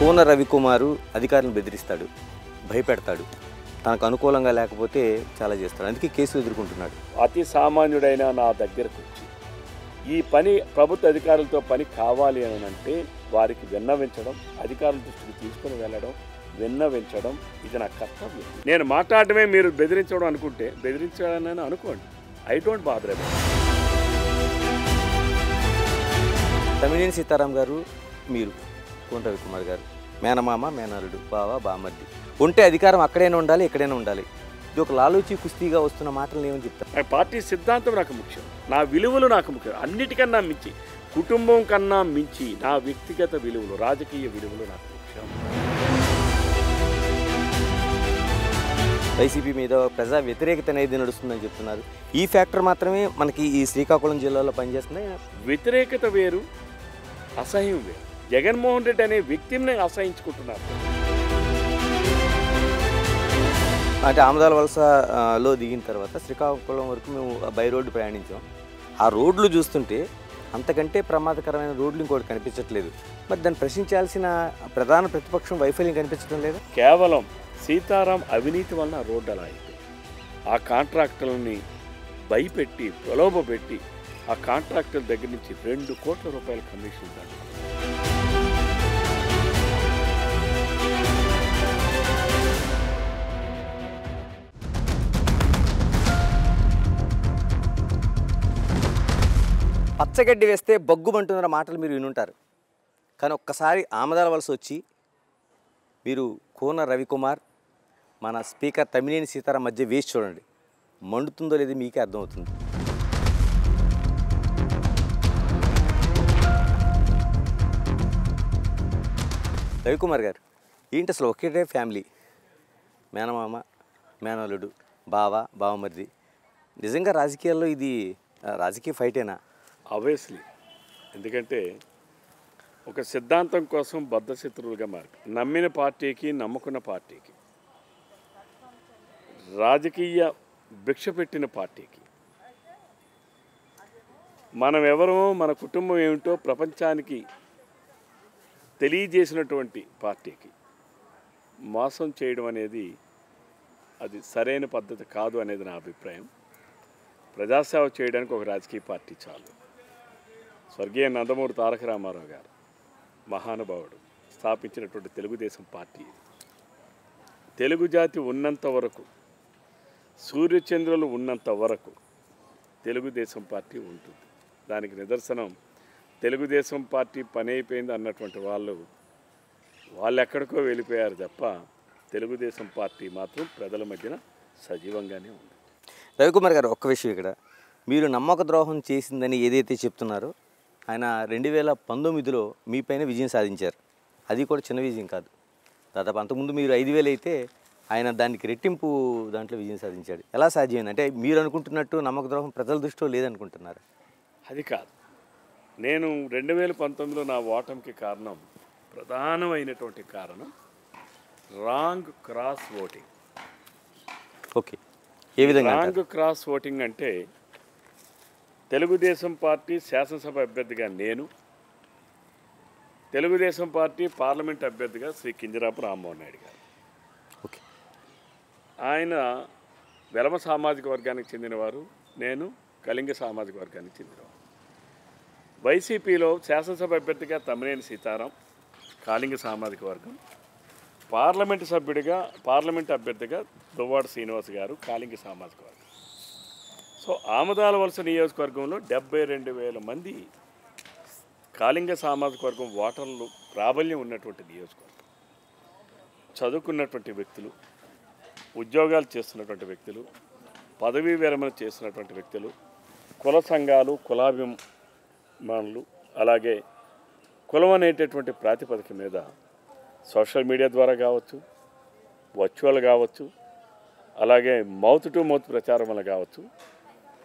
కోన రవికుమారు అధికారులను బెదిరిస్తాడు, భయపెడతాడు, తనకు అనుకూలంగా లేకపోతే చాలా చేస్తాడు. అందుకే కేసులు ఎదుర్కొంటున్నాడు. అతి సామాన్యుడైన నా దగ్గరకు వచ్చి ఈ పని ప్రభుత్వ అధికారులతో పని కావాలి అని అంటే వారికి విన్నవించడం, అధికారుల దృష్టికి తీసుకుని వెళ్ళడం, విన్నవించడం ఇది నా కర్తవ్యం. నేను మాట్లాడటమే మీరు బెదిరించడం అనుకుంటే బెదిరించాలని అనుకోండి. I don't bother about. Tammineni Sitaram గారు, మీరు కోన రవికుమార్ గారు మేనమామ, మేనల్లుడు, బావ, బామర్ది. ఉంటే అధికారం అక్కడైనా ఉండాలి, ఎక్కడైనా ఉండాలి. ఇది ఒక లాలూచి కుస్తీగా వస్తున్న మాటలు ఏమని చెప్తారు? నా పార్టీ సిద్ధాంతం నాకు ముఖ్యం, నా విలువలు నాకు ముఖ్యం. అన్నిటికన్నా మించి, కుటుంబం కన్నా మించి నా వ్యక్తిగత విలువలు, రాజకీయ విలువలు నాకు ముఖ్యం. వైసీపీ మీద ప్రజా వ్యతిరేకత అనేది నడుస్తుందని చెప్తున్నారు. ఈ ఫ్యాక్టర్ మాత్రమే మనకి ఈ శ్రీకాకుళం జిల్లాలో పనిచేస్తుంది. వ్యతిరేకత వేరు, అసహ్యం వేరు. జగన్మోహన్ రెడ్డి అనే వ్యక్తిని అసహించుకుంటున్నారు. అంటే ఆమదాల వలసలో దిగిన తర్వాత శ్రీకాకుళం వరకు మేము బై రోడ్డు ప్రయాణించాం. ఆ రోడ్లు చూస్తుంటే అంతకంటే ప్రమాదకరమైన రోడ్లు ఇంకోటి కనిపించట్లేదు. మరి దాన్ని ప్రశ్నించాల్సిన ప్రధాన ప్రతిపక్షం వైఫల్యం కనిపించడం లేదు. కేవలం సీతారాం అవినీతి వలన రోడ్డు అలా అయింది. ఆ కాంట్రాక్టర్లని భయపెట్టి, ప్రలోభపెట్టి ఆ కాంట్రాక్టర్ దగ్గర నుంచి 2 కోట్ల రూపాయల కమిషన్ దాన్ని. పచ్చగడ్డి వేస్తే బగ్గుమంటున్న మాటలు మీరు వినుంటారు. కానీ ఒక్కసారి ఆమదాల వలస వచ్చి మీరు కోన రవికుమార్, మన స్పీకర్ తమ్మినేని సీతారాం మధ్య వేసి చూడండి, మండుతుందో లేదో మీకే అర్థమవుతుంది. రవికుమార్ గారు, ఏంటి అసలు ఒకే ఫ్యామిలీ, మేనమామ, మేనల్లుడు, బావ, బావమరిది. నిజంగా రాజకీయాల్లో ఇది రాజకీయ ఫైటేనా? ఆబ్వియస్లీ. ఎందుకంటే ఒక సిద్ధాంతం కోసం బద్ధశత్రువులుగా మారి, నమ్మిన పార్టీకి, నమ్ముకున్న పార్టీకి, రాజకీయ భిక్ష పెట్టిన పార్టీకి, మనం ఎవరో, మన కుటుంబం ఏమిటో ప్రపంచానికి తెలియజేసినటువంటి పార్టీకి మోసం చేయడం అనేది అది సరైన పద్ధతి కాదు అనేది నా అభిప్రాయం. ప్రజాసేవ చేయడానికి ఒక రాజకీయ పార్టీ చాలు. స్వర్గీయ నందమూరి తారక రామారావు గారు మహానుభావుడు స్థాపించినటువంటి తెలుగుదేశం పార్టీ. తెలుగు జాతి ఉన్నంత వరకు, సూర్యచంద్రులు ఉన్నంత వరకు తెలుగుదేశం పార్టీ ఉంటుంది. దానికి నిదర్శనం తెలుగుదేశం పార్టీ పని అయిపోయింది అన్నటువంటి వాళ్ళు ఎక్కడికో వెళ్ళిపోయారు తప్ప తెలుగుదేశం పార్టీ మాత్రం ప్రజల మధ్యన సజీవంగానే ఉంది. రవికుమార్ గారు, ఒక్క విషయం ఇక్కడ, మీరు నమ్మక ద్రోహం చేసిందని ఏదైతే చెప్తున్నారో, ఆయన 2019లో మీపైన విజయం సాధించారు. అది కూడా చిన్న విజయం కాదు. దాదాపు అంతకుముందు మీరు 5,000 అయితే ఆయన దానికి రెట్టింపు దాంట్లో విజయం సాధించాడు. ఎలా సాధ్యమైంది? అంటే మీరు అనుకుంటున్నట్టు నమ్మక ద్రోహం ప్రజల దృష్టిలో లేదనుకుంటున్నారు? అది కాదు. నేను 2019లో నా ఓటమికి కారణం, ప్రధానమైనటువంటి కారణం రాంగ్ క్రాస్ ఓటింగ్. ఓకే, ఏ విధంగా? రాంగ్ క్రాస్ ఓటింగ్ అంటే తెలుగుదేశం పార్టీ శాసనసభ అభ్యర్థిగా నేను, తెలుగుదేశం పార్టీ పార్లమెంట్ అభ్యర్థిగా శ్రీ కింజరాపు రామ్మోహన్ నాయుడు గారు. ఓకే, ఆయన వెలమ సామాజిక వర్గానికి చెందినవారు, నేను కళింగ సామాజిక వర్గానికి చెందినవారు. వైసీపీలో శాసనసభ అభ్యర్థిగా తమ్మినేని సీతారాం, కాళింగ సామాజిక వర్గం, పార్లమెంట్ అభ్యర్థిగా దువ్వాడ శ్రీనివాస్ గారు, కాళింగ సామాజిక వర్గం. సో ఆమదాల వలస నియోజకవర్గంలో 72,000 మంది కాళింగ సామాజిక వర్గం ఓటర్లు ప్రాబల్యం ఉన్నటువంటి నియోజకవర్గం. చదువుకున్నటువంటి వ్యక్తులు, ఉద్యోగాలు చేస్తున్నటువంటి వ్యక్తులు, పదవీ విరమణ చేస్తున్నటువంటి వ్యక్తులు, కుల సంఘాలు, కులాభిమానులు, అలాగే కులం అనేటటువంటి ప్రాతిపదిక మీద సోషల్ మీడియా ద్వారా కావచ్చు, వర్చువల్ కావచ్చు, అలాగే మౌత్ టు మౌత్ ప్రచారం వల్ల కావచ్చు,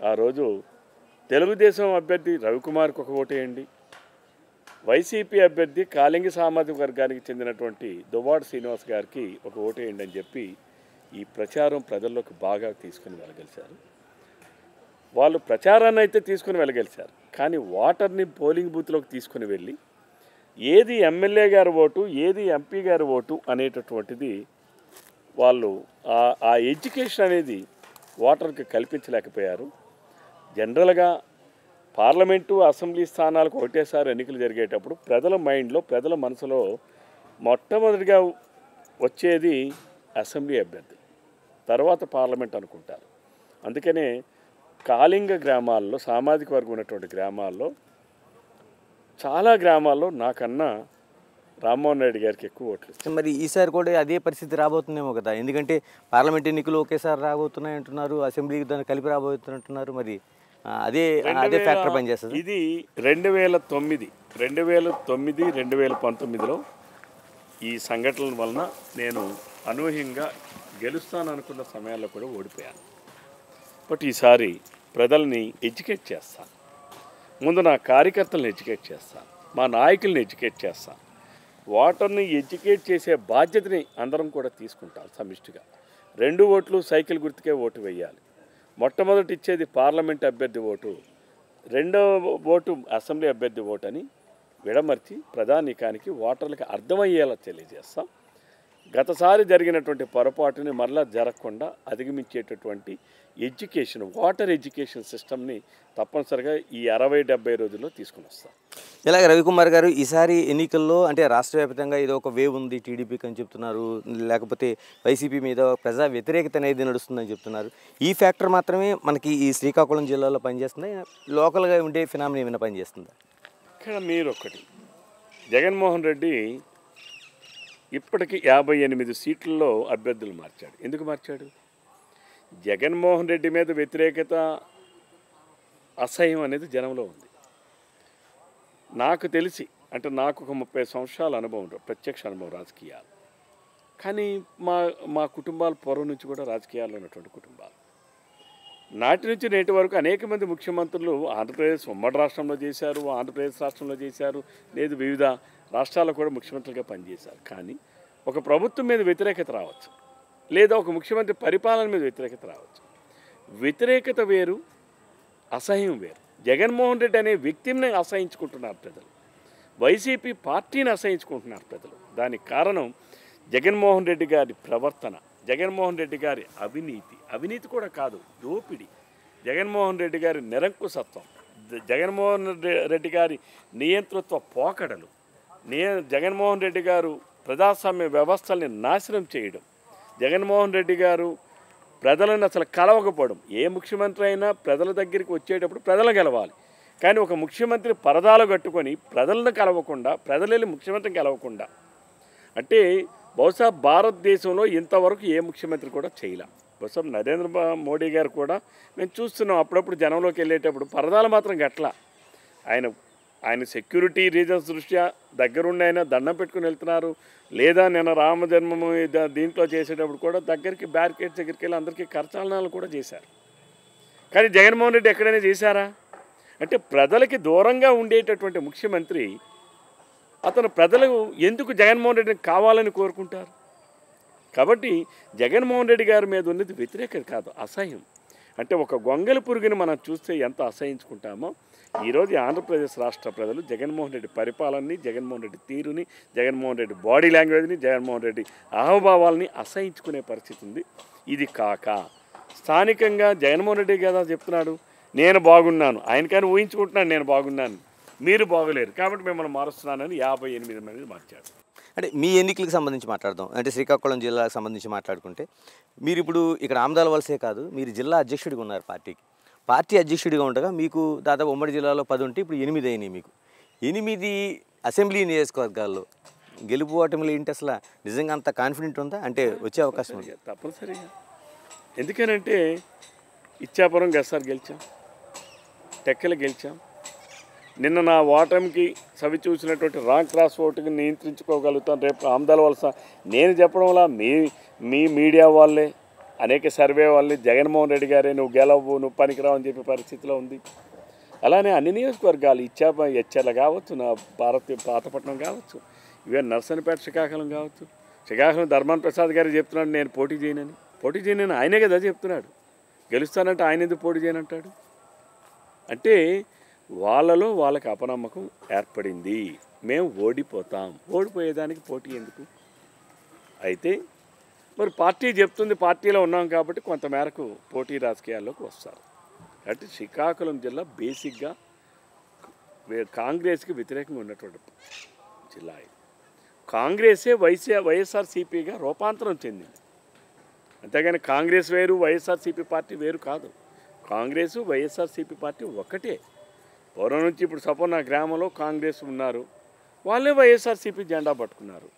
ఆ రోజు తెలుగుదేశం అభ్యర్థి రవికుమార్కి ఒక ఓటేయండి, వైసీపీ అభ్యర్థి కాళింగ సామాజిక వర్గానికి చెందినటువంటి దువ్వాడ శ్రీనివాస్ గారికి ఒక ఓటేయండి అని చెప్పి ఈ ప్రచారం ప్రజల్లోకి బాగా తీసుకుని వెళ్ళగలిచారు. వాళ్ళు ప్రచారాన్ని అయితే తీసుకుని వెళ్ళగలిచారు, కానీ ఓటర్ని పోలింగ్ బూత్లోకి తీసుకుని వెళ్ళి ఏది ఎమ్మెల్యే గారి ఓటు ఏది ఎంపీ గారి ఓటు అనేటటువంటిది వాళ్ళు ఆ ఎడ్యుకేషన్ అనేది ఓటర్కి కల్పించలేకపోయారు. జనరల్గా పార్లమెంటు అసెంబ్లీ స్థానాలకు ఒకటేసారి ఎన్నికలు జరిగేటప్పుడు ప్రజల మైండ్లో ప్రజల మనసులో మొట్టమొదటిగా వచ్చేది అసెంబ్లీ అభ్యర్థి, తర్వాత పార్లమెంట్ అనుకుంటారు. అందుకనే కాళింగ గ్రామాల్లో సామాజిక వర్గం ఉన్నటువంటి గ్రామాల్లో చాలా గ్రామాల్లో నాకన్నా రామ్మోహన్ రెడ్డి గారికి ఎక్కువ ఓట్లు. మరి ఈసారి కూడా అదే పరిస్థితి రాబోతుందేమో కదా, ఎందుకంటే పార్లమెంట్ ఎన్నికలు ఒకేసారి రాబోతున్నాయి అంటున్నారు, అసెంబ్లీకి దాన్ని కలిపి రాబోతున్నట్టున్నారు. మరి అదే ఫ్యాక్టర్ పనిచేస్తుంది. ఇది 2009, 2019లో ఈ సంఘటనల వలన నేను అనూహ్యంగా గెలుస్తాననుకున్న సమయాల్లో కూడా ఓడిపోయాను. బట్ ఈసారి ప్రజల్ని ఎడ్యుకేట్ చేస్తాను, ముందు నా కార్యకర్తలను ఎడ్యుకేట్ చేస్తాను, మా నాయకుల్ని ఎడ్యుకేట్ చేస్తాను. ఓటర్ని ఎడ్యుకేట్ చేసే బాధ్యతని అందరం కూడా తీసుకుంటాం సమిష్టిగా. 2 ఓట్లు సైకిల్ గుర్తుకే ఓటు వేయాలి. మొట్టమొదటి ఇచ్చేది పార్లమెంట్ అభ్యర్థి ఓటు, 2వ ఓటు అసెంబ్లీ అభ్యర్థి ఓటు అని విడమర్చి ప్రజానీకానికి ఓటర్లకు అర్థమయ్యేలా తెలియజేస్తాం. గతసారి జరిగినటువంటి పొరపాటుని మరలా జరగకుండా అధిగమించేటటువంటి ఎడ్యుకేషన్, వాటర్ ఎడ్యుకేషన్ సిస్టమ్ని తప్పనిసరిగా ఈ 60-70 రోజుల్లో తీసుకుని వస్తాం. ఇలాగ రవికుమార్ గారు, ఈసారి ఎన్నికల్లో అంటే రాష్ట్ర వ్యాప్తంగా ఏదో ఒక వేవ్ ఉంది టీడీపీకి అని చెప్తున్నారు, లేకపోతే వైసీపీ మీద ప్రజా వ్యతిరేకత అనేది నడుస్తుందని చెప్తున్నారు. ఈ ఫ్యాక్టర్ మాత్రమే మనకి ఈ శ్రీకాకుళం జిల్లాలో పనిచేస్తుంది, లోకల్గా ఉండే ఫినామినా ఏమైనా పనిచేస్తుందా? ఇక్కడ మీరు ఒకటి, జగన్మోహన్ రెడ్డి ఇప్పటికి 58 సీట్లలో అభ్యర్థులు మార్చాడు. ఎందుకు మార్చాడు? జగన్మోహన్ రెడ్డి మీద వ్యతిరేకత, అసహ్యం అనేది జనంలో ఉంది. నాకు తెలిసి అంటే నాకు ఒక 30 సంవత్సరాల అనుభవం, ప్రత్యక్ష అనుభవం రాజకీయాలు. కానీ మా కుటుంబాలు పూర్వం నుంచి కూడా రాజకీయాల్లో ఉన్నటువంటి కుటుంబాలు. నాటి నుంచి నేటి వరకు అనేక మంది ముఖ్యమంత్రులు ఆంధ్రప్రదేశ్ ఉమ్మడి రాష్ట్రంలో చేశారు, ఆంధ్రప్రదేశ్ రాష్ట్రంలో చేశారు, లేదు వివిధ రాష్ట్రాల్లో కూడా ముఖ్యమంత్రులుగా పనిచేశారు. కానీ ఒక ప్రభుత్వం మీద వ్యతిరేకత రావచ్చు, లేదా ఒక ముఖ్యమంత్రి పరిపాలన మీద వ్యతిరేకత రావచ్చు. వ్యతిరేకత వేరు, అసహ్యం వేరు. జగన్మోహన్ రెడ్డి అనే వ్యక్తిని అసహించుకుంటున్నారు ప్రజలు, వైసీపీ పార్టీని అసహించుకుంటున్నారు ప్రజలు. దానికి కారణం జగన్మోహన్ రెడ్డి గారి ప్రవర్తన, జగన్మోహన్ రెడ్డి గారి అవినీతి కూడా కాదు, దోపిడీ, జగన్మోహన్ రెడ్డి గారి నిరంకుశత్వం, జగన్మోహన్ రెడ్డి గారి నియంతృత్వ పోకడలు, జగన్మోహన్ రెడ్డి గారు ప్రజాస్వామ్య వ్యవస్థల్ని నాశనం చేయడం, జగన్మోహన్ రెడ్డి గారు ప్రజలను అసలు కలవకపోవడం. ఏ ముఖ్యమంత్రి అయినా ప్రజల దగ్గరికి వచ్చేటప్పుడు ప్రజలు గెలవాలి, కానీ ఒక ముఖ్యమంత్రి పరదాలు కట్టుకొని ప్రజలను కలవకుండా, ప్రజలని ముఖ్యమంత్రిని కలవకుండా, అంటే బహుశా భారతదేశంలో ఇంతవరకు ఏ ముఖ్యమంత్రి కూడా చేయలే. బహుశా నరేంద్ర మోడీ గారు కూడా మేము చూస్తున్నాం, అప్పుడప్పుడు జనంలోకి వెళ్ళేటప్పుడు పరదాలు మాత్రం గట్ల. ఆయన సెక్యూరిటీ రీజన్స్ దృష్ట్యా దగ్గరుండి ఆయన దండం పెట్టుకుని వెళ్తున్నారు, లేదా నిన్న రామజన్మము దీంట్లో చేసేటప్పుడు కూడా దగ్గరికి బ్యారికేడ్స్ దగ్గరికి వెళ్ళి అందరికీ కరచాలనాలు కూడా చేశారు. కానీ జగన్మోహన్ రెడ్డి ఎక్కడైనా చేశారా? అంటే ప్రజలకి దూరంగా ఉండేటటువంటి ముఖ్యమంత్రి, అతను ప్రజలు ఎందుకు జగన్మోహన్ రెడ్డిని కావాలని కోరుకుంటారు? కాబట్టి జగన్మోహన్ రెడ్డి గారి మీద ఉన్నది వ్యతిరేకత కాదు, అసహ్యం. అంటే ఒక గొంగలి పురుగుని మనం చూస్తే ఎంత అసహించుకుంటామో, ఈరోజు ఆంధ్రప్రదేశ్ రాష్ట్ర ప్రజలు జగన్మోహన్ రెడ్డి పరిపాలనని, జగన్మోహన్ రెడ్డి తీరుని, జగన్మోహన్ రెడ్డి బాడీ లాంగ్వేజ్ని, జగన్మోహన్ రెడ్డి అహంభావాలని అసహించుకునే పరిస్థితి ఉంది. ఇది కాక స్థానికంగా జగన్మోహన్ రెడ్డి కదా చెప్తున్నాడు, నేను బాగున్నాను, ఆయన కానీ ఊహించుకుంటున్నాను నేను బాగున్నాను, మీరు బాగలేరు కాబట్టి మిమ్మల్ని మారుస్తున్నానని 58 మంది మార్చాడు. అంటే మీ ఎన్నికలకు సంబంధించి మాట్లాడదాం. అంటే శ్రీకాకుళం జిల్లాకు సంబంధించి మాట్లాడుకుంటే, మీరు ఇప్పుడు ఇక్కడ ఆమదాల వలసే కాదు, మీరు జిల్లా అధ్యక్షుడిగా ఉన్నారు పార్టీకి. పార్టీ అధ్యక్షుడిగా ఉండగా మీకు దాదాపు ఉమ్మడి జిల్లాలో 10 ఉంటే ఇప్పుడు 8 అయినాయి. మీకు 8 అసెంబ్లీ నియోజకవర్గాల్లో గెలుపు ఓటమిలు ఏంటి? అసలు నిజంగా అంత కాన్ఫిడెంట్ ఉందా? అంటే వచ్చే అవకాశం ఉంది? తప్పనిసరిగా. ఎందుకనంటే ఇచ్చాపురం గసారి గెలిచాం, టెక్కలు గెలిచాం. నిన్న నా ఓటమికి సవి చూసినటువంటి రాంగ్ క్రాస్ ఓటుకి నియంత్రించుకోగలుగుతాను. రేపు ఆమదాల వలస నేను చెప్పడం వల్ల మీ మీడియా వాళ్ళే, అనేక సర్వే వాళ్ళని జగన్మోహన్ రెడ్డి గారే నువ్వు గెలవు, నువ్వు పనికిరావు అని చెప్పే పరిస్థితిలో ఉంది. అలానే అన్ని నియోజకవర్గాలు ఎచ్చెర్ల కావచ్చు, నా పాతపట్నం కావచ్చు, ఇవే నర్సన్నపేట శ్రీకాకుళం కావచ్చు. శ్రీకాకుళం ధర్మాన ప్రసాద్ గారు చెప్తున్నాడు నేను పోటీ చేయనని ఆయనే కదా చెప్తున్నాడు. గెలుస్తానంటే ఆయన ఎందుకు పోటీ చేయనంటాడు? అంటే వాళ్ళలో వాళ్ళకి అపనమ్మకం ఏర్పడింది. మేము ఓడిపోతాం. ఓడిపోయేదానికి పోటీ ఎందుకు? అయితే మరి పార్టీ చెప్తుంది, పార్టీలో ఉన్నాం కాబట్టి కొంతమేరకు పోటీ రాజకీయాల్లోకి వస్తారు. కాబట్టి శ్రీకాకుళం జిల్లా బేసిక్గా కాంగ్రెస్కి వ్యతిరేకంగా ఉన్నటువంటి జిల్లా ఇది. కాంగ్రెసే వైఎస్ఆర్సీపీగా రూపాంతరం చెందింది. అంతేగాని కాంగ్రెస్ వేరు వైఎస్ఆర్సీపీ పార్టీ వేరు కాదు. కాంగ్రెస్ వైఎస్ఆర్సీపీ పార్టీ ఒకటే. పూర్వం నుంచి ఇప్పుడు సపోజ్ నా గ్రామంలో కాంగ్రెస్ ఉన్నారు, వాళ్ళే వైఎస్ఆర్సీపీ జెండా పట్టుకున్నారు.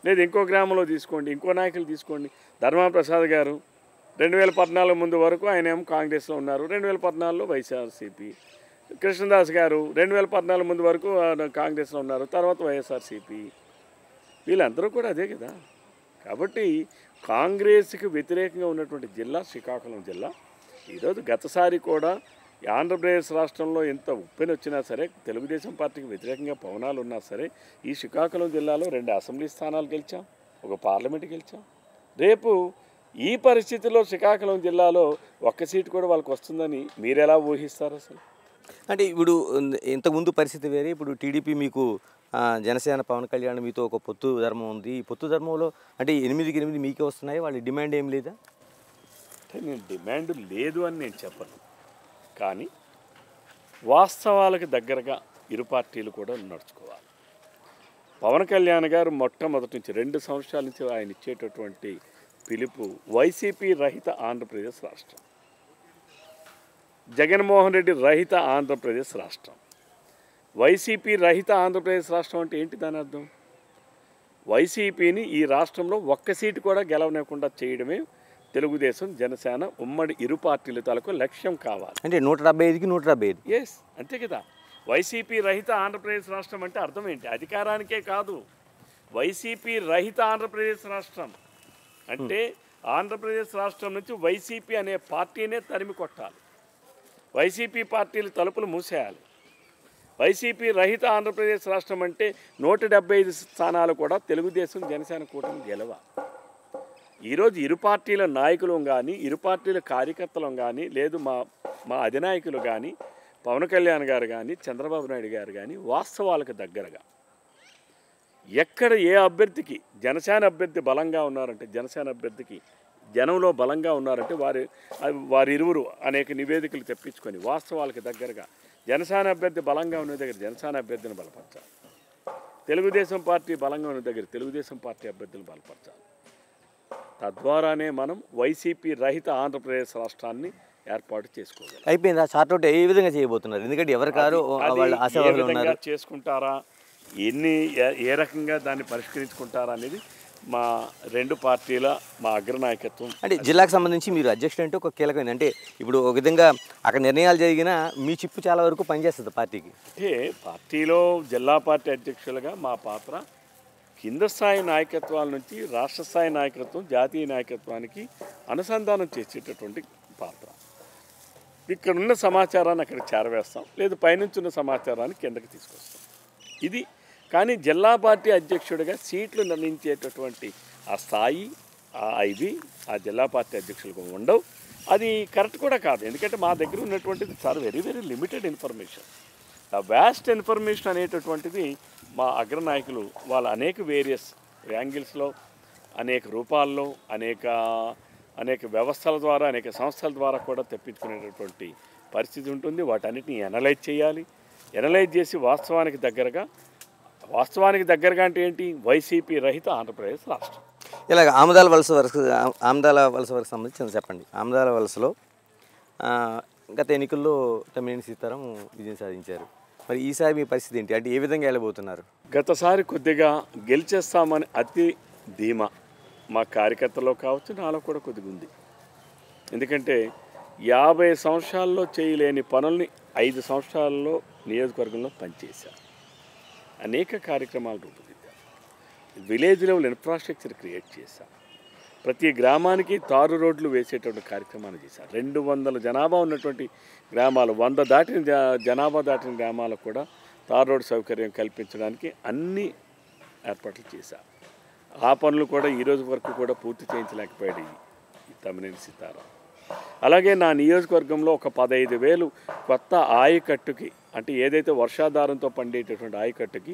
లేదు ఇంకో గ్రామంలో తీసుకోండి, ఇంకో నాయకులు తీసుకోండి. ధర్మాప్రసాద్ గారు 2014 ముందు వరకు ఆయన ఏమో కాంగ్రెస్లో ఉన్నారు, 2014లో వైఎస్ఆర్సీపీ. కృష్ణదాస్ గారు 2014 ముందు వరకు కాంగ్రెస్లో ఉన్నారు, తర్వాత వైఎస్ఆర్సీపీ. వీళ్ళందరూ కూడా అదే కదా. కాబట్టి కాంగ్రెస్కి వ్యతిరేకంగా ఉన్నటువంటి జిల్లా శ్రీకాకుళం జిల్లా. ఈరోజు గతసారి కూడా ఆంధ్రప్రదేశ్ రాష్ట్రంలో ఎంత ఉప్పెన వచ్చినా సరే, తెలుగుదేశం పార్టీకి వ్యతిరేకంగా పవనాలు ఉన్నా సరే, ఈ శ్రీకాకుళం జిల్లాలో 2 అసెంబ్లీ స్థానాలు గెలిచాం, ఒక పార్లమెంట్ గెలిచాం. రేపు ఈ పరిస్థితుల్లో శ్రీకాకుళం జిల్లాలో ఒక్క సీటు కూడా వాళ్ళకి వస్తుందని మీరు ఎలా ఊహిస్తారు అసలు? అంటే ఇప్పుడు ఇంతకుముందు పరిస్థితి వేరే. ఇప్పుడు టీడీపీ మీకు జనసేన పవన్ కళ్యాణ్ మీతో ఒక పొత్తు ధర్మం ఉంది. ఈ పొత్తు ధర్మంలో అంటే 8కి 8 మీకే వస్తున్నాయి, వాళ్ళ డిమాండ్ ఏం లేదా? అంటే నేను డిమాండ్ లేదు అని నేను చెప్పను, కానీ వాస్తవాలకు దగ్గరగా ఇరు పార్టీలు కూడా నడుచుకోవాలి. పవన్ కళ్యాణ్ గారు మొట్టమొదటి నుంచి 2 సంవత్సరాల నుంచి ఆయన ఇచ్చేటటువంటి పిలుపు వైసీపీ రహిత ఆంధ్రప్రదేశ్ రాష్ట్రం, జగన్మోహన్ రెడ్డి రహిత ఆంధ్రప్రదేశ్ రాష్ట్రం. వైసీపీ రహిత ఆంధ్రప్రదేశ్ రాష్ట్రం అంటే ఏంటి దాని అర్థం? వైసీపీని ఈ రాష్ట్రంలో ఒక్క సీటు కూడా గెలవలేకుండా చేయడమే తెలుగుదేశం జనసేన ఉమ్మడి ఇరు పార్టీల తాలూకు లక్ష్యం కావాలి. అంటే 175కి 175. ఎస్, అంతే కదా. వైసీపీ రహిత ఆంధ్రప్రదేశ్ రాష్ట్రం అంటే అర్థం ఏంటి? అధికారానికే కాదు, వైసీపీ రహిత ఆంధ్రప్రదేశ్ రాష్ట్రం అంటే ఆంధ్రప్రదేశ్ రాష్ట్రం నుంచి వైసీపీ అనే పార్టీనే తరిమి కొట్టాలి, వైసీపీ పార్టీలు తలుపులు మూసేయాలి. వైసీపీ రహిత ఆంధ్రప్రదేశ్ రాష్ట్రం అంటే 175 స్థానాలు కూడా తెలుగుదేశం జనసేన కూటమి గెలవాలి. ఈరోజు ఇరు పార్టీల నాయకులు కానీ, ఇరు పార్టీల కార్యకర్తలు కానీ, లేదు మా అధినాయకులు కానీ, పవన్ కళ్యాణ్ గారు కానీ, చంద్రబాబు నాయుడు గారు కానీ వాస్తవాలకు దగ్గరగా ఎక్కడ ఏ అభ్యర్థికి జనసేన అభ్యర్థి బలంగా ఉన్నారంటే, జనసేన అభ్యర్థికి జనంలో బలంగా ఉన్నారంటే వారి ఇరువురు అనేక నివేదికలు తెప్పించుకొని వాస్తవాలకు దగ్గరగా జనసేన అభ్యర్థి బలంగా ఉన్న దగ్గర జనసేన అభ్యర్థిని బలపరచాలి, తెలుగుదేశం పార్టీ బలంగా ఉన్న దగ్గర తెలుగుదేశం పార్టీ అభ్యర్థులను బలపరచాలి. తద్వారానే మనం వైసీపీ రహిత ఆంధ్రప్రదేశ్ రాష్ట్రాన్ని ఏర్పాటు చేసుకోవాలి. అయిపోయింది. ఆ చార్ట్ అవుట్ ఏ విధంగా చేయబోతున్నారు? ఎందుకంటే ఎవరి కారు వాళ్ళ ఆశావాదులు ఉన్నారు. చేసుకుంటారా, ఏ రకంగా దాన్ని పరిష్కరించుకుంటారా అనేది మా 2 పార్టీల మా అగ్రనాయకత్వం. అంటే జిల్లాకు సంబంధించి మీరు అధ్యక్షుడు అంటే ఒక కీలకమైంది. అంటే ఇప్పుడు ఒక విధంగా అక్కడ నిర్ణయాలు జరిగినా మీ చిప్పు చాలా వరకు పనిచేస్తుంది పార్టీకి. అంటే పార్టీలో జిల్లా పార్టీ అధ్యక్షులుగా మా పాత్ర కింద స్థాయి నాయకత్వాల నుంచి రాష్ట్ర స్థాయి నాయకత్వం, జాతీయ నాయకత్వానికి అనుసంధానం చేసేటటువంటి పాత్ర. ఇక్కడున్న సమాచారాన్ని అక్కడికి చేరవేస్తాం, లేదు పైనుంచి ఉన్న సమాచారాన్ని కిందకి తీసుకొస్తాం. ఇది కానీ జిల్లా పార్టీ అధ్యక్షుడిగా సీట్లు నిర్ణయించేటటువంటి ఆ స్థాయి ఇవి ఆ జిల్లా పార్టీ అధ్యక్షులకు ఉండవు. అది కరెక్ట్ కూడా కాదు. ఎందుకంటే మా దగ్గర ఉన్నటువంటిది చాలా వెరీ వెరీ లిమిటెడ్ ఇన్ఫర్మేషన్. ఆ వ్యాస్ట్ ఇన్ఫర్మేషన్ అనేటటువంటిది మా అగ్రనాయకులు వాళ్ళ అనేక వేరియస్ యాంగిల్స్లో, అనేక రూపాల్లో, అనేక వ్యవస్థల ద్వారా, అనేక సంస్థల ద్వారా కూడా తెప్పించుకునేటటువంటి పరిస్థితి ఉంటుంది. వాటన్నిటిని ఎనలైజ్ చేయాలి. ఎనలైజ్ చేసి వాస్తవానికి దగ్గరగా అంటే ఏంటి? వైసీపీ రహిత ఆంధ్రప్రదేశ్ రాష్ట్రం. ఇలాగ ఆమదాల వలస వరకు సంబంధించి చెప్పండి. ఆమదాల వలసలో గత ఎన్నికల్లో తమ్మినేని సీతారాం విజయం సాధించారు. మరి ఈసారి మీ పరిస్థితి ఏంటి? అంటే ఏ విధంగా వెళ్ళబోతున్నారు? గతసారి కొద్దిగా గెలిచేస్తామని అతి ధీమా మా కార్యకర్తలో కావచ్చు, నాలో కూడా కొద్దిగా ఉంది. ఎందుకంటే 50 సంవత్సరాల్లో చేయలేని పనుల్ని 5 సంవత్సరాల్లో నియోజకవర్గంలో పనిచేశారు. అనేక కార్యక్రమాలు రూపొందించారు. విలేజ్ లెవెల్ ఇన్ఫ్రాస్ట్రక్చర్ క్రియేట్ చేశారు. ప్రతి గ్రామానికి తారు రోడ్లు వేసేటువంటి కార్యక్రమాలు చేశారు. 200 జనాభా ఉన్నటువంటి గ్రామాలు, 100 దాటిన జనాభా దాటిన గ్రామాలకు కూడా తారు రోడ్డు సౌకర్యం కల్పించడానికి అన్ని ఏర్పాట్లు చేశారు. ఆ పనులు కూడా ఈరోజు వరకు కూడా పూర్తి చేయించలేకపోయాడు ఈ తమ్మినేని సీతారాం. అలాగే నా నియోజకవర్గంలో ఒక 15,000 కొత్త ఆయకట్టుకి, అంటే ఏదైతే వర్షాధారంతో పండేటటువంటి ఆయకట్టుకి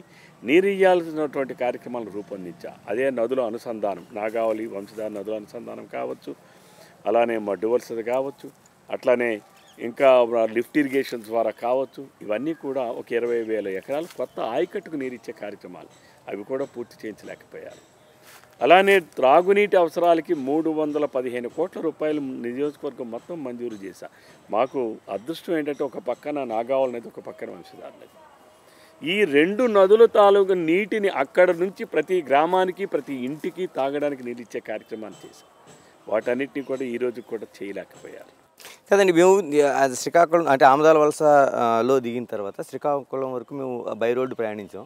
నీరు ఇయ్యాల్సినటువంటి కార్యక్రమాలను రూపొందించా. అదే నదుల అనుసంధానం, నాగావళి వంశధార నదుల అనుసంధానం కావచ్చు, అలానే మడ్డు వలసది కావచ్చు, అట్లానే ఇంకా లిఫ్ట్ ఇరిగేషన్ ద్వారా కావచ్చు. ఇవన్నీ కూడా ఒక 20,000 ఎకరాలు కొత్త ఆయకట్టుకు నీరు ఇచ్చే కార్యక్రమాలు, అవి కూడా పూర్తి చేయించలేకపోయారు. అలానే త్రాగునీటి అవసరాలకి 315 కోట్ల రూపాయలు నియోజకవర్గం మొత్తం మంజూరు చేశా. మాకు అదృష్టం ఏంటంటే ఒక పక్కన నాగావళి నది, ఒక పక్కన వంశధార నది. ఈ 2 నదుల తాలూకు నీటిని అక్కడ నుంచి ప్రతి గ్రామానికి, ప్రతి ఇంటికి తాగడానికి నీరు ఇచ్చే కార్యక్రమాన్ని చేశాం. వాటన్నిటిని కూడా ఈరోజు కూడా చేయలేకపోయారు. కదండి, మేము అది శ్రీకాకుళం అంటే ఆమదాల వలసలో దిగిన తర్వాత శ్రీకాకుళం వరకు మేము బై రోడ్డు ప్రయాణించాం.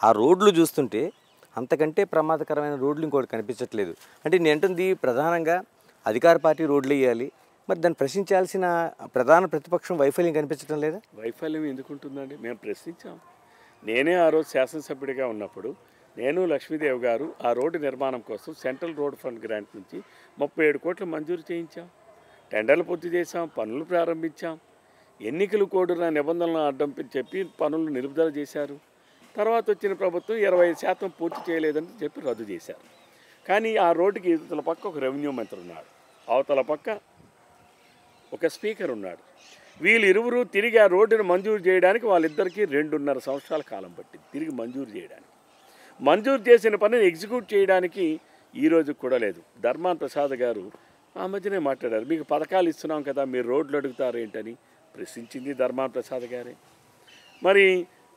ఆ రోడ్లు చూస్తుంటే అంతకంటే ప్రమాదకరమైన రోడ్లు ఇంకోటి కనిపించట్లేదు. అంటే నేను అంటుంది ప్రధానంగా అధికార పార్టీ రోడ్లు వేయాలి, మరి దాన్ని ప్రశ్నించాల్సిన ప్రధాన ప్రతిపక్షం వైఫల్యం కనిపించడం లేదా? వైఫల్యం ఎందుకుంటుందండి? మేము ప్రశ్నించాం. నేనే ఆ రోజు శాసనసభ్యుడిగా ఉన్నప్పుడు నేను, లక్ష్మీదేవి గారు ఆ రోడ్డు నిర్మాణం కోసం సెంట్రల్ రోడ్ ఫండ్ గ్రాంట్ నుంచి 37 కోట్లు మంజూరు చేయించాం. టెండర్లు పూర్తి చేశాం, పనులు ప్రారంభించాం. ఎన్నికలు కోడిన నిబంధనలను అడ్డం చెప్పి పనులు నిలుపుదల చేశారు. తర్వాత వచ్చిన ప్రభుత్వం 25% పూర్తి చేయలేదని చెప్పి రద్దు చేశారు. కానీ ఆ రోడ్డుకి ఇవతల పక్క ఒక రెవెన్యూ మంత్రి ఉన్నాడు, అవతల పక్క ఒక స్పీకర్ ఉన్నాడు. వీళ్ళిరువురు తిరిగి ఆ రోడ్డును మంజూరు చేయడానికి వాళ్ళిద్దరికీ 2.5 సంవత్సరాల కాలం పట్టింది తిరిగి మంజూరు చేయడానికి. మంజూరు చేసిన పనిని ఎగ్జిక్యూట్ చేయడానికి ఈరోజు కూడా లేదు. ధర్మాన ప్రసాద్ గారు ఆ మధ్యనే మాట్లాడారు, మీకు పథకాలు ఇస్తున్నాం కదా, మీరు రోడ్లు అడుగుతారు ఏంటని ప్రశ్నించింది ధర్మాన ప్రసాద్ గారే. మరి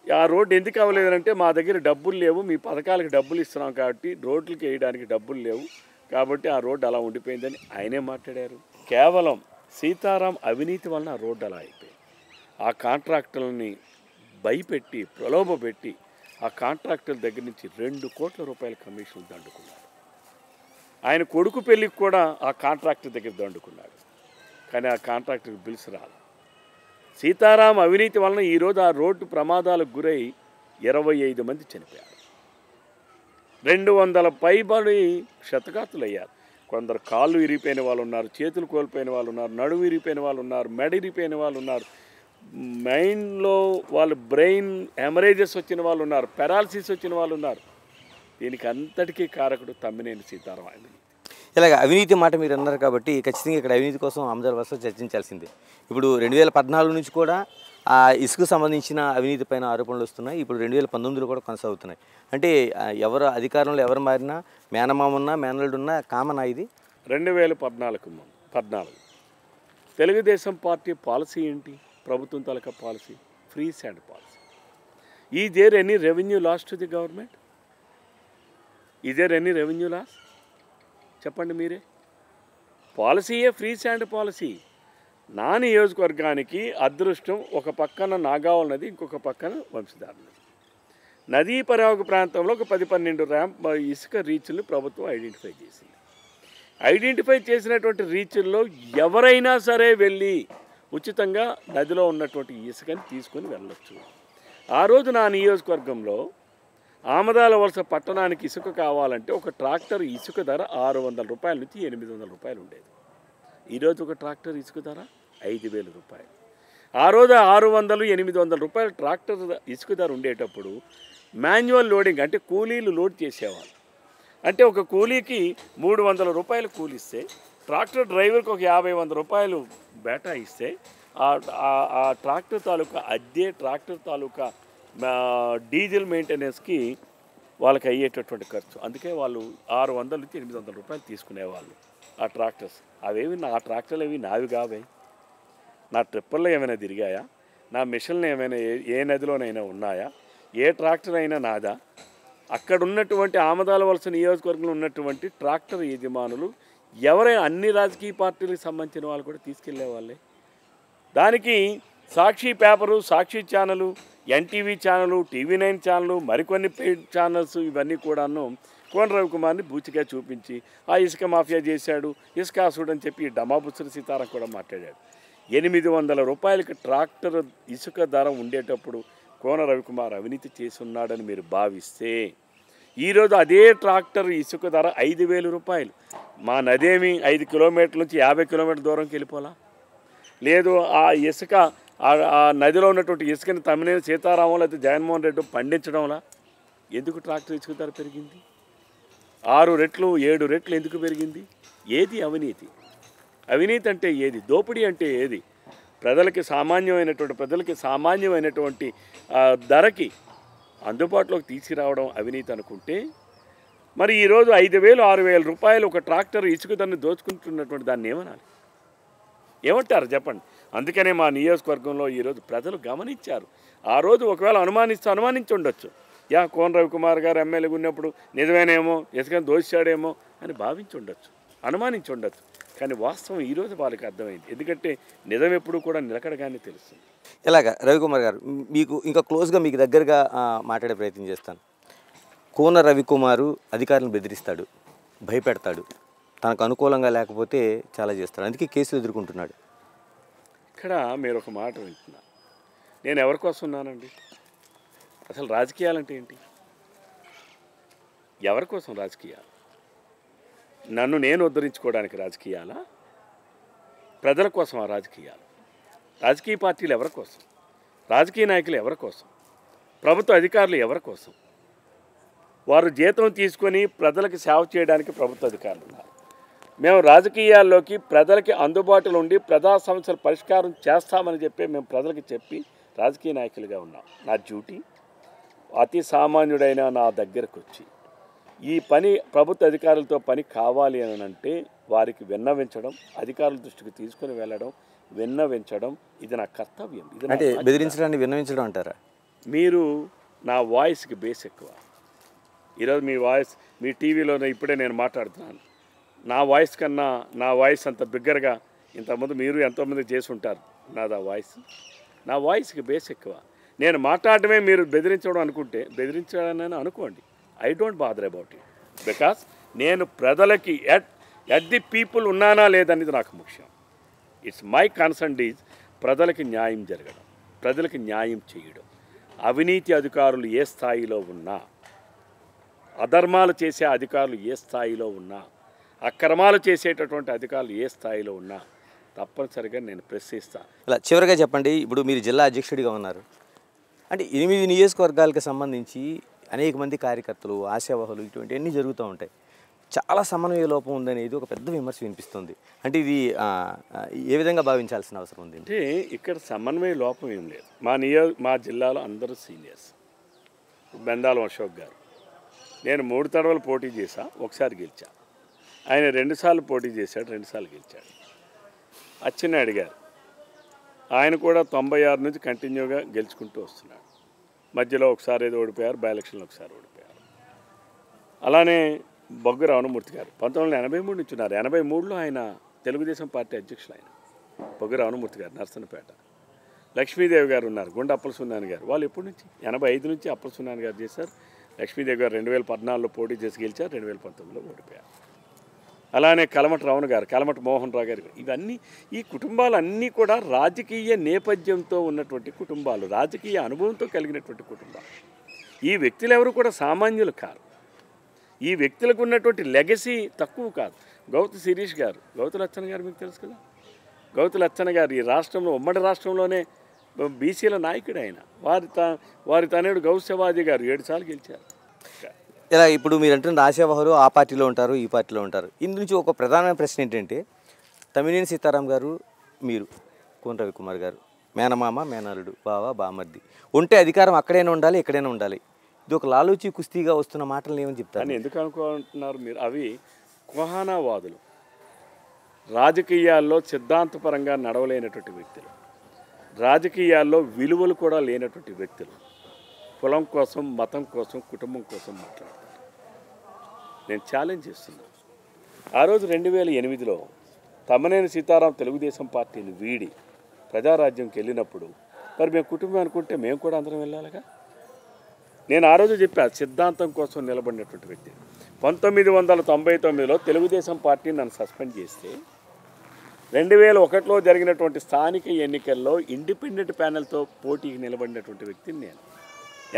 ఆ రోడ్డు ఎందుకు అవ్వలేదంటే మా దగ్గర డబ్బులు లేవు, మీ పథకాలకు డబ్బులు ఇస్తున్నాం కాబట్టి రోడ్లకి వేయడానికి డబ్బులు లేవు కాబట్టి ఆ రోడ్డు అలా ఉండిపోయిందని ఆయనే మాట్లాడారు. కేవలం సీతారాం అవినీతి వలన ఆ రోడ్డు అలా అయిపోయింది. ఆ కాంట్రాక్టర్లని భయపెట్టి ప్రలోభపెట్టి ఆ కాంట్రాక్టర్ దగ్గర నుంచి 2 కోట్ల రూపాయల కమిషన్లు దండుకున్నాడు. ఆయన కొడుకు పెళ్ళికి కూడా ఆ కాంట్రాక్టర్ దగ్గర దండుకున్నాడు. కానీ ఆ కాంట్రాక్టర్కి బిల్స్ రాదు. సీతారాం అవినీతి వలన ఈరోజు ఆ రోడ్డు ప్రమాదాలకు గురై 25 మంది చనిపోయారు. 200 పైబడి క్షతగాతులయ్యారు. కొందరు కాళ్ళు విరిగిపోయిన వాళ్ళు ఉన్నారు, చేతులు కోల్పోయిన వాళ్ళు ఉన్నారు, నడుము విరిగిపోయిన వాళ్ళు ఉన్నారు, మెడ విరిగిపోయిన వాళ్ళు ఉన్నారు, మైండ్లో వాళ్ళు బ్రెయిన్ హెమరేజెస్ వచ్చిన వాళ్ళు ఉన్నారు, పెరాలసిస్ వచ్చిన వాళ్ళు ఉన్నారు. దీనికి అంతటికీ కారకుడు తమ్మినేని సీతారాం అవినీతి. ఇలాగ అవినీతి మాట మీరు అన్నారు కాబట్టి ఖచ్చితంగా ఇక్కడ అవినీతి కోసం ఆమదాల వలసలో చర్చించాల్సిందే. ఇప్పుడు 2014 నుంచి కూడా ఆ ఇసుకు సంబంధించిన అవినీతి పైన ఆరోపణలు వస్తున్నాయి. ఇప్పుడు 2019లో కూడా కొనసాగుతున్నాయి. అంటే ఎవరు అధికారంలో ఎవరు మారినా, మేనమామున్నా మేనల్డున్నా కామన్ ఇది. 2014 తెలుగుదేశం పార్టీ పాలసీ ఏంటి? ప్రభుత్వం తాలూకా policy free sand policy. Is there any revenue loss to the government? Is there any revenue loss? చెప్పండి మీరే. పాలసీయే ఫ్రీ శాండ్ పాలసీ. నా నియోజకవర్గానికి అదృష్టం, ఒక పక్కన నాగావళి నది, ఇంకొక పక్కన వంశధార నది. నదీ పరివాహక ప్రాంతంలో ఒక 10-12 ఇసుక రీచ్లు ప్రభుత్వం ఐడెంటిఫై చేసింది. ఐడెంటిఫై చేసినటువంటి రీచ్ల్లో ఎవరైనా సరే వెళ్ళి ఉచితంగా నదిలో ఉన్నటువంటి ఇసుకని తీసుకొని వెళ్ళొచ్చు. ఆ రోజు నా నియోజకవర్గంలో ఆమదాల వలస పట్టణానికి ఇసుక కావాలంటే ఒక ట్రాక్టర్ ఇసుక ధర 600 రూపాయల నుంచి 800 రూపాయలు ఉండేది. ఈరోజు ఒక ట్రాక్టర్ ఇసుక ధర 5,000 రూపాయలు. ఆ రోజు 600-800 రూపాయలు ట్రాక్టర్ ఇసుక ధర ఉండేటప్పుడు మాన్యువల్ లోడింగ్ అంటే కూలీలు లోడ్ చేసేవాళ్ళు. అంటే ఒక కూలీకి 300 రూపాయలు కూలి ఇస్తే, ట్రాక్టర్ డ్రైవర్కి ఒక 50-100 రూపాయలు బేటా ఇస్తే ఆ ట్రాక్టర్ తాలూకా అద్దె, ట్రాక్టర్ తాలూకా డీజిల్ మెయింటెనెన్స్కి వాళ్ళకి అయ్యేటటువంటి ఖర్చు. అందుకే వాళ్ళు 600 నుంచి 800 రూపాయలు తీసుకునేవాళ్ళు ఆ ట్రాక్టర్స్. ఆ ట్రాక్టర్లు అవి నావి కావే. నా ట్రిప్పర్లో ఏమైనా తిరిగాయా? నా మిషన్లు ఏమైనా ఏ నదిలోనైనా ఉన్నాయా? ఏ ట్రాక్టర్ అయినా నాదా? అక్కడ ఉన్నటువంటి ఆమదాల వలస నియోజకవర్గంలో ఉన్నటువంటి ట్రాక్టర్ యజమానులు ఎవరైనా అన్ని రాజకీయ పార్టీలకు సంబంధించిన వాళ్ళు కూడా తీసుకెళ్లే వాళ్ళే. దానికి Sakshi paper, Sakshi channel, NTV channel, TV9 channel, మరికొన్ని పెయిడ్ ఛానల్స్ ఇవన్నీ కూడాను కోన రవికుమార్ని బూచిగా చూపించి ఆ ఇసుక మాఫియా చేశాడు, ఇసుక ఆసుడు అని చెప్పి డమాబుచ్చరి సీతారాం కూడా మాట్లాడాడు. 800 రూపాయలకి ట్రాక్టర్ ఇసుక ధర ఉండేటప్పుడు కోన రవికుమార్ అవినీతి చేసి ఉన్నాడని మీరు భావిస్తే ఈరోజు అదే ట్రాక్టర్ ఇసుక ధర 5,000 రూపాయలు. మా నదేమి 5 కిలోమీటర్ల నుంచి 50 కిలోమీటర్ల దూరంకి వెళ్ళిపోలా? లేదు ఆ ఇసుక ఆ నదిలో ఉన్నటువంటి ఇసుకని తమ్మినేని సీతారామం లేకపోతే జగన్మోహన్ రెడ్డి పండించడంలా ఎందుకు ట్రాక్టర్ ఇసుక ధర పెరిగింది? 6 రెట్లు 7 రెట్లు ఎందుకు పెరిగింది? ఏది అవినీతి? అవినీతి అంటే ఏది? దోపిడీ అంటే ఏది? ప్రజలకి సామాన్యమైనటువంటి ధరకి అందుబాటులోకి తీసుకురావడం అవినీతి అనుకుంటే, మరి ఈరోజు 5,000 6,000 రూపాయలు ఒక ట్రాక్టర్ ఇసుక దాన్ని దోచుకుంటున్నటువంటి దాన్ని ఏమనాలి? ఏమంటారు చెప్పండి? అందుకనే మా నియోజకవర్గంలో ఈరోజు ప్రజలు గమనించారు. ఆ రోజు ఒకవేళ అనుమానించి ఉండొచ్చు. కోన రవికుమార్ గారు ఎమ్మెల్యేగా ఉన్నప్పుడు నిజమేనేమో, ఇసుకని దోచాడేమో అని భావించి ఉండొచ్చు, అనుమానించి ఉండొచ్చు. కానీ వాస్తవం ఈరోజు వాళ్ళకి అర్థమైంది. ఎందుకంటే నిజం ఎప్పుడు కూడా నిలకడగానే తెలుస్తుంది. ఇలాగా రవికుమార్ గారు, మీకు ఇంకా క్లోజ్గా మీకు దగ్గరగా మాట్లాడే ప్రయత్నం చేస్తాను. కోన రవికుమారు అధికారులను బెదిరిస్తాడు, భయపెడతాడు, తనకు అనుకూలంగా లేకపోతే చాలా చేస్తాడు, అందుకే కేసులు ఎదుర్కొంటున్నాడు. ఇక్కడ మీరు ఒక మాట వింటున్నా, నేను ఎవరి కోసం ఉన్నానండి? అసలు రాజకీయాలంటే ఏంటి? ఎవరి కోసం రాజకీయాలు? నన్ను నేను ఉద్ధరించుకోవడానికి రాజకీయాలా? ప్రజల కోసం ఆ రాజకీయాలు? రాజకీయ పార్టీలు ఎవరి కోసం? రాజకీయ నాయకులు ఎవరి కోసం? ప్రభుత్వ అధికారులు ఎవరి కోసం? వారు జీతం తీసుకొని ప్రజలకు సేవ చేయడానికి ప్రభుత్వ అధికారులు ఉన్నారు. మేము రాజకీయాల్లోకి ప్రజలకి అందుబాటులో ఉండి ప్రజా సమస్యల పరిష్కారం చేస్తామని చెప్పి మేము ప్రజలకు చెప్పి రాజకీయ నాయకులుగా ఉన్నాం. నా డ్యూటీ అతి సామాన్యుడైన నా దగ్గరకు వచ్చి ఈ పని ప్రభుత్వ అధికారులతో పని కావాలి అని అంటే వారికి విన్నవించడం, అధికారుల దృష్టికి తీసుకుని వెళ్ళడం, విన్నవించడం, ఇది నా కర్తవ్యం. ఇది అంటే బెదిరించడాన్ని విన్నవించడం అంటారా? మీరు నా వాయిస్కి బేస్ ఎక్కువ. ఈరోజు మీ వాయిస్ మీ టీవీలో ఇప్పుడే నేను మాట్లాడుతున్నాను. నా వాయిస్ కన్నా నా వాయిస్ అంత బిగ్గరగా ఇంతకుముందు మీరు ఎంతోమంది చేసి ఉంటారు. నాదా వాయిస్, నా వాయిస్కి బేస్ ఎక్కువ. నేను మాట్లాడటమే మీరు బెదిరించడం అనుకుంటే బెదిరించాలని అనుకోండి. I don't bother about it. Because నేను ప్రజలకి ఎట్ ది పీపుల్ ఉన్నానా లేదనేది నాకు ముఖ్యం. ఇట్స్ మై కన్సర్న్ ఈజ్ ప్రజలకి న్యాయం జరగడం, ప్రజలకి న్యాయం చేయడం. అవినీతి అధికారులు ఏ స్థాయిలో ఉన్నా, అధర్మాలు చేసే అధికారులు ఏ స్థాయిలో ఉన్నా, అక్రమాలు చేసేటటువంటి అధికారులు ఏ స్థాయిలో ఉన్నా తప్పనిసరిగా నేను ప్రశ్నిస్తాను. ఇలా చివరిగా చెప్పండి, ఇప్పుడు మీరు జిల్లా అధ్యక్షుడిగా ఉన్నారు. అంటే 8 నియోజకవర్గాలకు సంబంధించి అనేక మంది కార్యకర్తలు, ఆశావహులు ఇటువంటివన్నీ జరుగుతూ ఉంటాయి. చాలా సమన్వయ లోపం ఉందనేది ఒక పెద్ద విమర్శ వినిపిస్తుంది. అంటే ఇది ఏ విధంగా భావించాల్సిన అవసరం ఉంది? అంటే ఇక్కడ సమన్వయ లోపం ఏం లేదు. మా జిల్లాలో అందరూ సీనియర్స్. బెందాలం అశోక్ గారు, నేను 3 తడవలు పోటీ చేశా, ఒకసారి గెలిచా. ఆయన 2 సార్లు పోటీ చేశాడు, 2 సార్లు గెలిచాడు. అచ్చెన్నాయుడు గారు, ఆయన కూడా 96 నుంచి కంటిన్యూగా గెలుచుకుంటూ వస్తున్నాడు. మధ్యలో ఒకసారి ఏదో ఓడిపోయారు, బై ఎలక్షన్లో ఒకసారి ఓడిపోయారు. అలానే బొగ్గు రావణమూర్తి గారు 1983 నుంచి ఉన్నారు. 83లో ఆయన తెలుగుదేశం పార్టీ అధ్యక్షులు. ఆయన బొగ్గు రావణమూర్తి గారు నర్సన్నపేట. లక్ష్మీదేవి గారు ఉన్నారు, గుండె అప్పలసున్నాని గారు. వాళ్ళు ఎప్పటి నుంచి 85 నుంచి అప్పలసున్నాని గారు చేశారు. లక్ష్మీదేవి గారు 2014లో పోటీ చేసి గెలిచారు, 2019లో ఓడిపోయారు. అలానే కలమటి రావణ గారు, కలమటి మోహన్ రావు గారు. ఇవన్నీ ఈ కుటుంబాలన్నీ కూడా రాజకీయ నేపథ్యంతో ఉన్నటువంటి కుటుంబాలు, రాజకీయ అనుభవంతో కలిగినటువంటి కుటుంబాలు. ఈ వ్యక్తులు ఎవరు కూడా సామాన్యులు కారు. ఈ వ్యక్తులకు ఉన్నటువంటి లెగసీ తక్కువ కాదు. గౌతు శిరీష్ గారు, గౌతు లచ్చన గారు మీకు తెలుసు కదా. గౌతు లచ్చన గారు ఈ రాష్ట్రంలో, ఉమ్మడి రాష్ట్రంలోనే బీసీల నాయకుడు ఆయన. వారి తనయుడు గౌశవాది గారు 7 సార్లు గెలిచారు. ఇలా ఇప్పుడు మీరు అంటున్న ఆశావహులు ఆ పార్టీలో ఉంటారు, ఈ పార్టీలో ఉంటారు. ఇందు నుంచి ఒక ప్రధానమైన ప్రశ్న ఏంటంటే, తమ్మినేని సీతారాం గారు, మీరు కోన రవికుమార్ గారు, మేనమామ మేనల్లుడు, బావ బామర్ది, ఉంటే అధికారం అక్కడైనా ఉండాలి, ఎక్కడైనా ఉండాలి. ఇది ఒక లాలూచి కుస్తీగా వస్తున్న మాటలు ఏమని చెప్తారు? అని ఎందుకు అనుకుంటున్నారు మీరు? అవి కుహానావాదులు, రాజకీయాల్లో సిద్ధాంతపరంగా నడవలేనటువంటి వ్యక్తులు, రాజకీయాల్లో విలువలు కూడా లేనటువంటి వ్యక్తులు కులం కోసం, మతం కోసం, కుటుంబం కోసం మాట్లాడతారు. నేను ఛాలెంజ్ చేస్తున్నాను. ఆ రోజు 2008లో తమ్మినేని సీతారాం తెలుగుదేశం పార్టీని వీడి ప్రజారాజ్యంకి వెళ్ళినప్పుడు మరి మేము కుటుంబం అనుకుంటే మేము కూడా అందరం వెళ్ళాలిగా. నేను ఆ రోజు చెప్పా, సిద్ధాంతం కోసం నిలబడినటువంటి వ్యక్తి. 1999లో తెలుగుదేశం పార్టీ నన్ను సస్పెండ్ చేస్తే 2001లో జరిగినటువంటి స్థానిక ఎన్నికల్లో ఇండిపెండెంట్ ప్యానెల్తో పోటీకి నిలబడినటువంటి వ్యక్తిని నేను.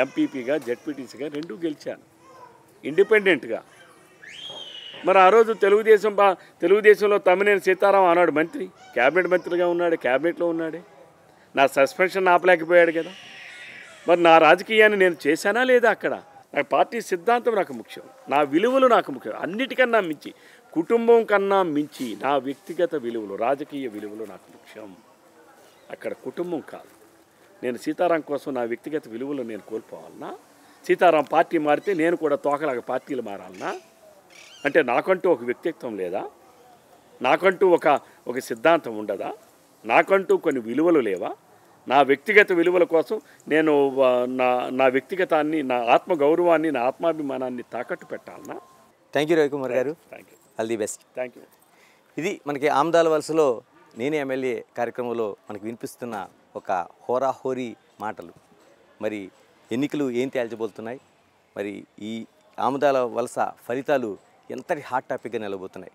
ఎంపీపీగా, జెడ్పీటీసీగా 2 గెలిచాను. ఇండిపెండెంట్గా. మరి ఆ రోజు తెలుగుదేశంలో తమ్మినేని సీతారాం ఆనాడు మంత్రి, క్యాబినెట్ మంత్రిగా ఉన్నాడు, క్యాబినెట్లో ఉన్నాడే. నా సస్పెన్షన్ ఆపలేకపోయాడు కదా. మరి నా రాజకీయాన్ని నేను చేశానా లేదా? అక్కడ నాకు పార్టీ సిద్ధాంతం నాకు ముఖ్యం, నా విలువలు నాకు ముఖ్యం. అన్నిటికన్నా మించి, కుటుంబం కన్నా మించి నా వ్యక్తిగత విలువలు, రాజకీయ విలువలు నాకు ముఖ్యం. అక్కడ కుటుంబం కాదు. నేను సీతారాం కోసం నా వ్యక్తిగత విలువలు నేను కోల్పోవాలన్నా? సీతారాం పార్టీ మారితే నేను కూడా తోకలాగా పార్టీలు మారాలన్నా? అంటే నాకంటూ ఒక వ్యక్తిత్వం లేదా? నాకంటూ ఒక సిద్ధాంతం ఉండదా? నాకంటూ కొన్ని విలువలు లేవా? నా వ్యక్తిగత విలువల కోసం నేను నా వ్యక్తిగతాన్ని, నా ఆత్మగౌరవాన్ని, నా ఆత్మాభిమానాన్ని తాకట్టు పెట్టాలన్నా? థ్యాంక్ యూ రవికుమార్ గారు. Thank you. All the best. Thank you. ఇది మనకి ఆమ్దాల వలసలో నేనే ఎమ్మెల్యే కార్యక్రమంలో మనకు వినిపిస్తున్న ఒక హోరాహోరీ మాటలు. మరి ఎన్నికలు ఏం తేల్చబోతున్నాయి, మరి ఈ ఆముదాల వలస ఫలితాలు ఎంతటి హాట్ టాపిక్గా నిలబోతున్నాయి.